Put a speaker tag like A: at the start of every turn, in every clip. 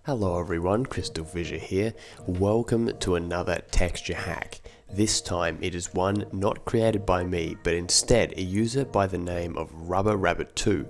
A: Hello everyone, CrystalFissure here. Welcome to another texture hack. This time it is one not created by me, but instead a user by the name of Rabbit2,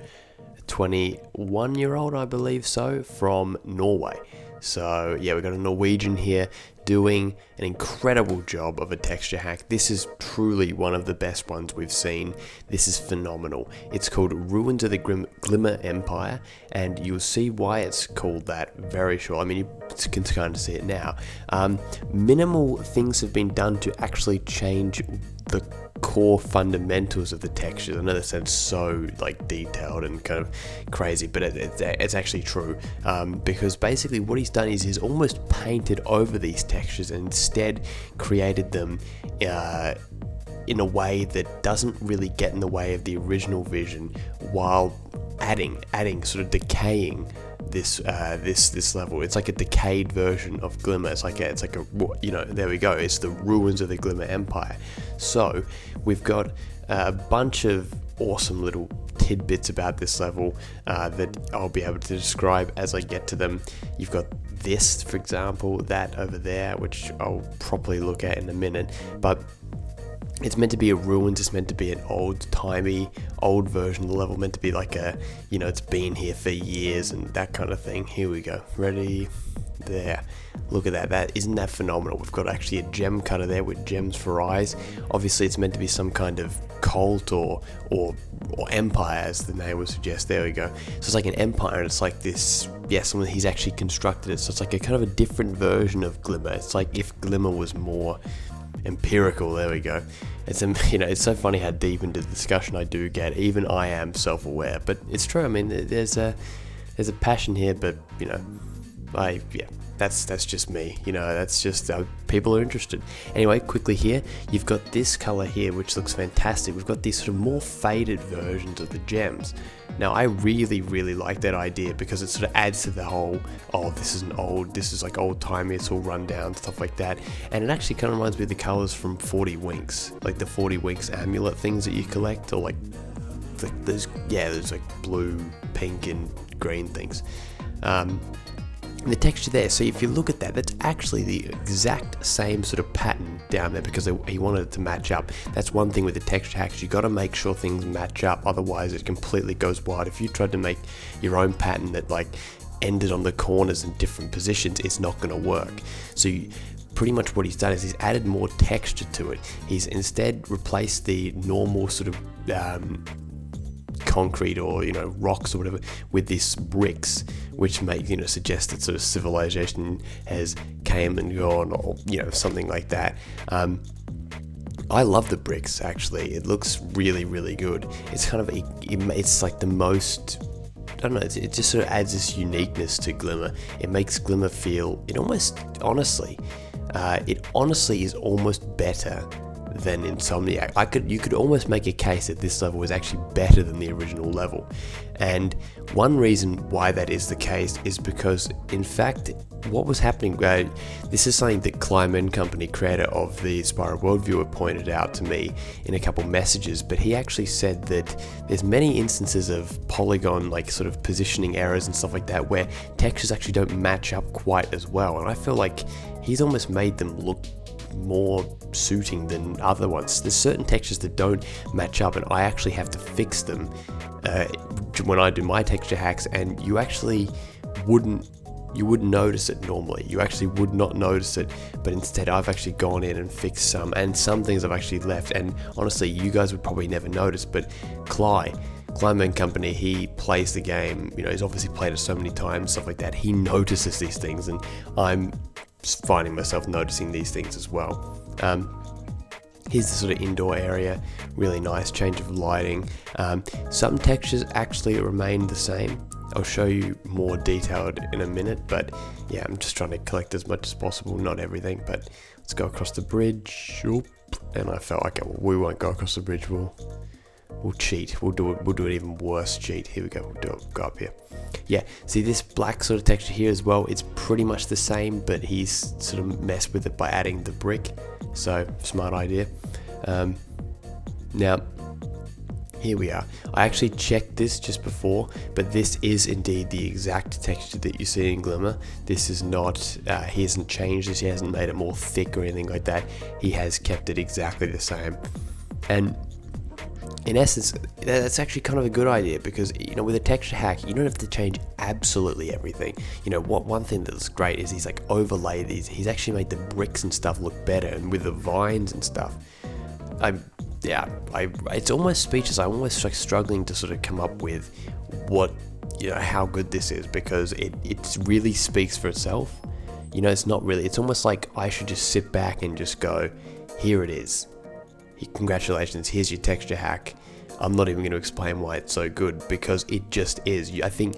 A: a 21-year-old I believe so, from Norway. So yeah, we've got a Norwegian here doing an incredible job of a texture hack. This is truly one of the best ones we've seen. This is phenomenal. It's called Ruins of the Glimmer Empire, and you'll see why it's called that very short. I mean, you can kind of see it now. Minimal things have been done to actually change the core fundamentals of the textures. I know that sounds so like detailed and kind of crazy, but it's actually true, because basically what he's done is he's almost painted over these textures and instead created them in a way that doesn't really get in the way of the original vision, while adding sort of decaying this level. It's like a decayed version of Glimmer. It's like a there we go. It's the ruins of the Glimmer Empire. So we've got a bunch of awesome little tidbits about this level that I'll be able to describe as I get to them. You've got this, for example, that over there, which I'll properly look at in a minute, but it's meant to be a ruins. It's meant to be an old-timey, old version of the level, meant to be like a, it's been here for years and that kind of thing. Here we go. Ready? There. Look at that. Isn't that phenomenal? We've got actually a gem cutter there with gems for eyes. Obviously, it's meant to be some kind of cult or empire, as the name would suggest. There we go. So it's like an empire, and it's like this. Yeah, he's actually constructed it. So it's like a kind of a different version of Glimmer. It's like if Glimmer was more empirical. There we go. It's so funny how deep into the discussion I do get. Even I am self-aware, but it's true. I mean, there's a passion here, but that's just me. That's just people are interested. Anyway, quickly here, you've got this color here, which looks fantastic. We've got these sort of more faded versions of the gems. Now, I really, really like that idea because it sort of adds to the whole, this is like old-timey, it's all run down, stuff like that. And it actually kind of reminds me of the colors from 40 Winks, like the 40 Winks amulet things that you collect, or like there's like blue, pink, and green things. The texture there, so if you look at that, that's actually the exact same sort of pattern down there because he wanted it to match up. That's one thing with the texture hacks, you got to make sure things match up, otherwise it completely goes wild. If you tried to make your own pattern that like ended on the corners in different positions, it's not going to work. So pretty much what he's done is he's added more texture to it. He's instead replaced the normal sort of concrete or rocks or whatever with these bricks, which make suggest that sort of civilization has came and gone, or something like that. I love the bricks, actually. It looks really, really good. It's kind of it's like the most, I don't know, it just sort of adds this uniqueness to Glimmer. It makes Glimmer feel, it honestly is almost better than Insomniac. You could almost make a case that this level is actually better than the original level. And one reason why that is the case is because, in fact, what was happening, this is something that Glimmer Company, creator of the Spyro Worldviewer, pointed out to me in a couple messages, but he actually said that there's many instances of polygon, like sort of positioning errors and stuff like that, where textures actually don't match up quite as well. And I feel like he's almost made them look more suiting than other ones. There's certain textures that don't match up, and I actually have to fix them when I do my texture hacks, and you wouldn't notice it normally. You actually would not notice it, but instead I've actually gone in and fixed some, and some things I've actually left, and honestly you guys would probably never notice, but Glimmer Company, he plays the game, he's obviously played it so many times, stuff like that. He notices these things, and I'm finding myself noticing these things as well. Here's the sort of indoor area, really nice change of lighting. Some textures actually remain the same. I'll show you more detailed in a minute, but yeah, I'm just trying to collect as much as possible, not everything. But let's go across the bridge. Oop. And I felt like we won't go across the bridge. We'll cheat. We'll do it even worse. Cheat. Here we go. We'll go up here. Yeah, see this black sort of texture here as well, it's pretty much the same, but he's sort of messed with it by adding the brick, so smart idea. Now Here we are. I actually checked this just before, but this is indeed the exact texture that you see in Glimmer. This is not, he hasn't changed this, he hasn't made it more thick or anything like that. He has kept it exactly the same. And in essence, that's actually kind of a good idea, because, you know, with a texture hack, you don't have to change absolutely everything. You know, one thing that's great is he's like overlaid these. He's actually made the bricks and stuff look better, and with the vines and stuff. It's almost speechless. I'm almost like struggling to sort of come up with what, you know, how good this is, because it really speaks for itself. You know, it's not really, it's almost like I should just sit back and just go, here it is. Congratulations, here's your texture hack. I'm not even going to explain why it's so good, because it just is. I think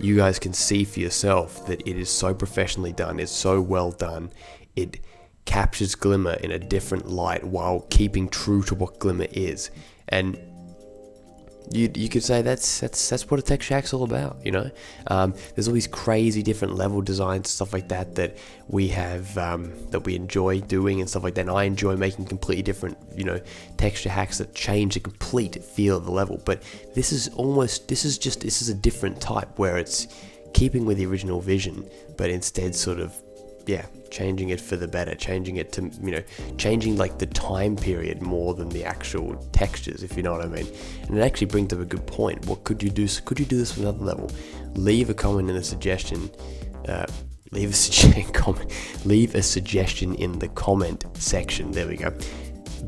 A: you guys can see for yourself that it is so professionally done. It's so well done. It captures Glimmer in a different light while keeping true to what Glimmer is. And you could say that's what a texture hack's all about, you know. There's all these crazy different level designs, stuff like that we have, that we enjoy doing and stuff like that. And I enjoy making completely different, you know, texture hacks that change the complete feel of the level. But this is a different type, where it's keeping with the original vision, but instead sort of, yeah, changing it for the better, changing it to, you know, changing like the time period more than the actual textures, if you know what I mean. And it actually brings up a good point. What could you do? Could you do this with another level? Leave a comment in the suggestion. Leave a suggestion in the comment section. There we go.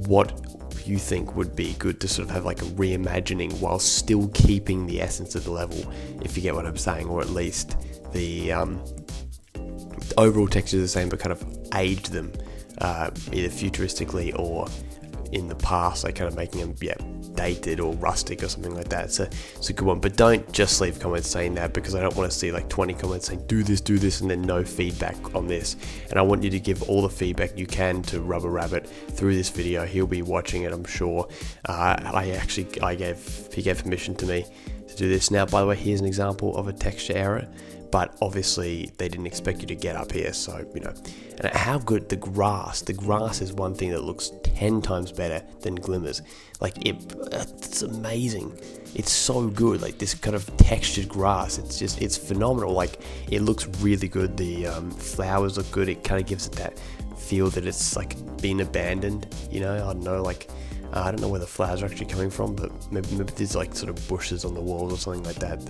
A: What you think would be good to sort of have like a reimagining while still keeping the essence of the level, if you get what I'm saying, or at least the overall texture is the same, but kind of aged them, either futuristically or in the past, like kind of making them, yeah, dated or rustic or something like that. So it's a good one. But don't just leave comments saying that, because I don't want to see like 20 comments saying do this, and then no feedback on this. And I want you to give all the feedback you can to Rubber Rabbit through this video. He'll be watching it, I'm sure. He gave permission to me to do this. Now, by the way, here's an example of a texture error. But obviously they didn't expect you to get up here, so, you know. And how good the grass is one thing that looks 10 times better than Glimmer's. Like, it's amazing. It's so good, like this kind of textured grass. It's phenomenal. Like, it looks really good. The flowers look good. It kind of gives it that feel that it's like been abandoned, you know. I don't know, like, I don't know where the flowers are actually coming from, but maybe there's like sort of bushes on the walls or something like that.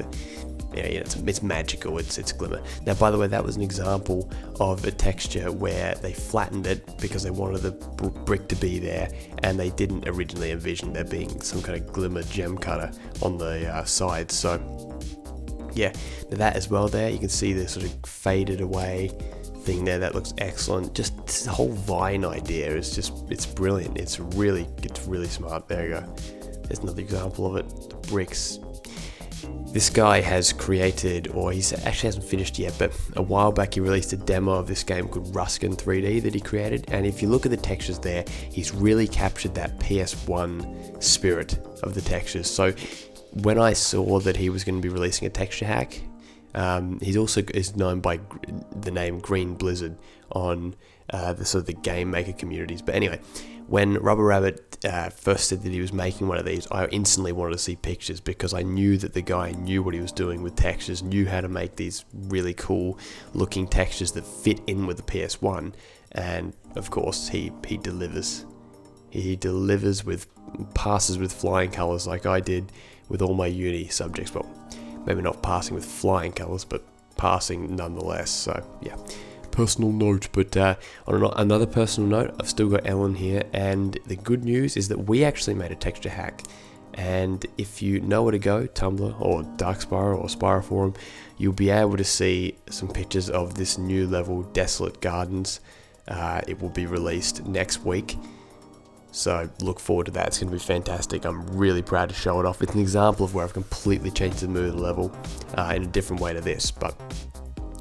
A: Yeah, it's magical. It's Glimmer. Now, by the way, that was an example of a texture where they flattened it because they wanted the brick to be there, and they didn't originally envision there being some kind of Glimmer gem cutter on the sides. So, yeah, that as well. There, you can see the sort of faded away thing there. That looks excellent. Just this whole vine idea is it's brilliant. It's really smart. There you go. There's another example of it. The bricks. This guy has created, or he actually hasn't finished yet, but a while back he released a demo of this game called Ruskin 3D that he created. And if you look at the textures there, he's really captured that PS1 spirit of the textures. So when I saw that he was going to be releasing a texture hack, he's also is known by the name Green Blizzard on the sort of the game maker communities. But anyway, when Rubber Rabbit first said that he was making one of these, I instantly wanted to see pictures, because I knew that the guy knew what he was doing with textures, knew how to make these really cool looking textures that fit in with the PS1. And of course, he delivers. He delivers with passes with flying colors, like I did with all my uni subjects. Well, maybe not passing with flying colors, but passing nonetheless. So yeah, personal note. But on another personal note, I've still got Ellen here, and the good news is that we actually made a texture hack. And if you know where to go, Tumblr or Dark Spyro or Spyro Forum, you'll be able to see some pictures of this new level, Desolate Gardens. It will be released next week, so look forward to that. It's going to be fantastic. I'm really proud to show it off. It's an example of where I've completely changed the mood of the level in a different way to this, but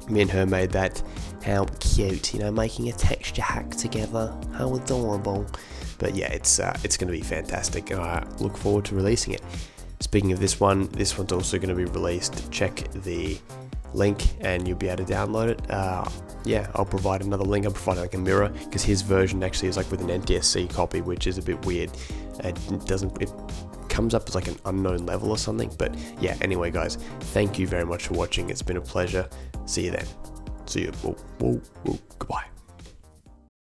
A: me and her made that. How cute, you know, making a texture hack together. How adorable. But yeah, it's going to be fantastic. Look forward to releasing it. Speaking of this one's also going to be released. Check the link and you'll be able to download it. Yeah, I'll provide another link. I'll provide like a mirror, because his version actually is like with an NTSC copy, which is a bit weird. It comes up as like an unknown level or something. But yeah, anyway guys, thank you very much for watching. It's been a pleasure. See you then. See you. Whoa, whoa, whoa. Goodbye.